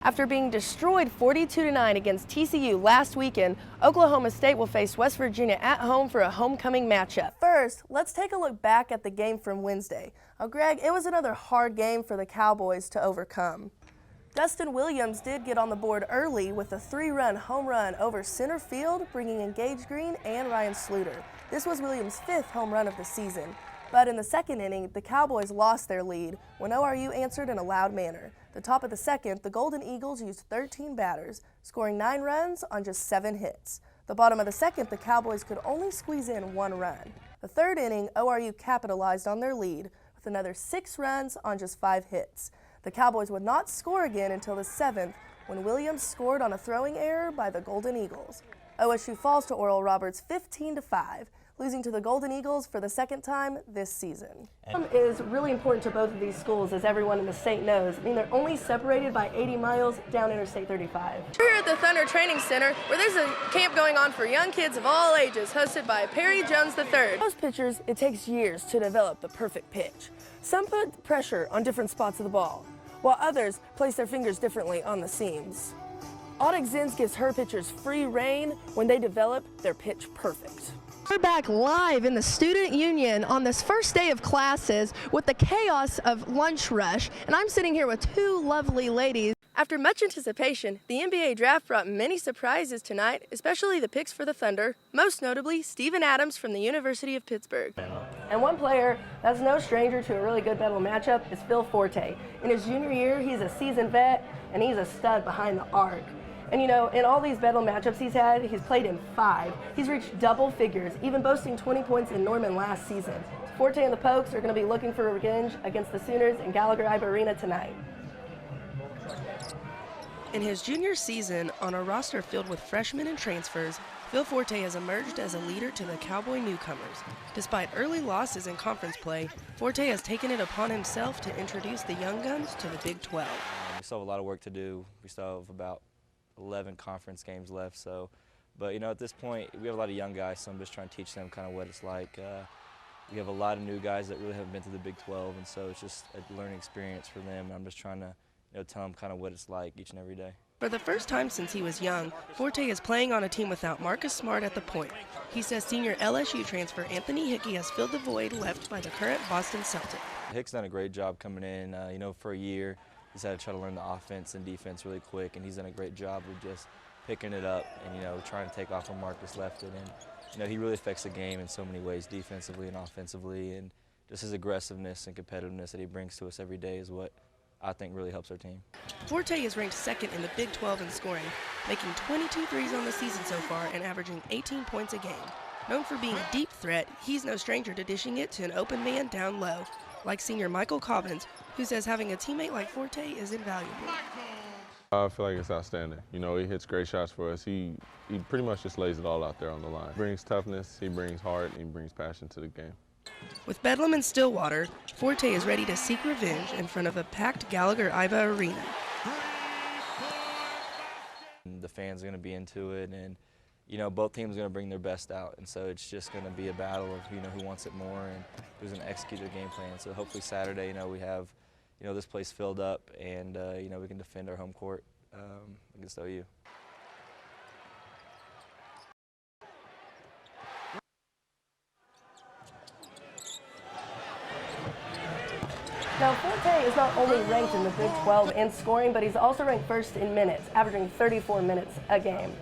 After being destroyed 42-9 against TCU last weekend, Oklahoma State will face West Virginia at home for a homecoming matchup. First, let's take a look back at the game from Wednesday. Greg, it was another hard game for the Cowboys to overcome. Dustin Williams did get on the board early with a 3-run home run over center field, bringing in Gage Green and Ryan Sluter. This was Williams' 5th home run of the season. But in the second inning, the Cowboys lost their lead when ORU answered in a loud manner. The top of the second, the Golden Eagles used 13 batters, scoring 9 runs on just 7 hits. The bottom of the second, the Cowboys could only squeeze in 1 run. The third inning, ORU capitalized on their lead with another 6 runs on just 5 hits. The Cowboys would not score again until the 7th when Williams scored on a throwing error by the Golden Eagles. OSU falls to Oral Roberts 15-5. Losing to the Golden Eagles for the 2nd time this season. Is really important to both of these schools, as everyone in the state knows. I mean, they're only separated by 80 miles down Interstate 35. We're here at the Thunder Training Center, where there's a camp going on for young kids of all ages, hosted by Perry Jones III. Most pitchers, it takes years to develop the perfect pitch. Some put pressure on different spots of the ball, while others place their fingers differently on the seams. Audic Zins gives her pitchers free rein when they develop their pitch perfect. We're back live in the Student Union on this first day of classes with the chaos of lunch rush, and I'm sitting here with 2 lovely ladies. After much anticipation, the NBA draft brought many surprises tonight, especially the picks for the Thunder, most notably Steven Adams from the University of Pittsburgh. And one player that's no stranger to a really good battle matchup is Phil Forte. In his junior year, he's a seasoned vet, and he's a stud behind the arc. And you know, in all these battle matchups he's played in 5. He's reached double figures, even boasting 20 points in Norman last season. Forte and the Pokes are going to be looking for revenge against the Sooners in Gallagher-Iba Arena tonight. In his junior season, on a roster filled with freshmen and transfers, Phil Forte has emerged as a leader to the Cowboy newcomers. Despite early losses in conference play, Forte has taken it upon himself to introduce the young guns to the Big 12. We still have a lot of work to do. We still have about 11 conference games left, but you know, at this point we have a lot of young guys, so I'm just trying to teach them kind of what it's like. We have a lot of new guys that really haven't been to the Big 12, and so it's just a learning experience for them. I'm just trying to tell them kind of what it's like each and every day. For the first time since he was young, Forte is playing on a team without Marcus Smart at the point. He says senior LSU transfer Anthony Hickey has filled the void left by the current Boston Celtic. Hick's done a great job coming in. For a year he's had to try to learn the offense and defense really quick, and he's done a great job of just picking it up and trying to take off where Marcus left it. And he really affects the game in so many ways, defensively and offensively, and just his aggressiveness and competitiveness that he brings to us every day is what I think really helps our team. Forte is ranked 2nd in the Big 12 in scoring, making 22 threes on the season so far and averaging 18 points a game. Known for being a deep threat, he's no stranger to dishing it to an open man down low, like senior Michael Cobbins, who says having a teammate like Forte is invaluable. I feel like it's outstanding. He hits great shots for us. He pretty much just lays it all out there on the line. He brings toughness, he brings heart, and he brings passion to the game. With Bedlam and Stillwater, Forte is ready to seek revenge in front of a packed Gallagher-Iba Arena. The fans are going to be into it, and both teams are going to bring their best out, and so it's just going to be a battle of who wants it more and who's going to execute their game plan. So hopefully Saturday, we have this place filled up, and we can defend our home court against OU. Now, Forte is not only ranked in the Big 12 in scoring, but he's also ranked 1st in minutes, averaging 34 minutes a game.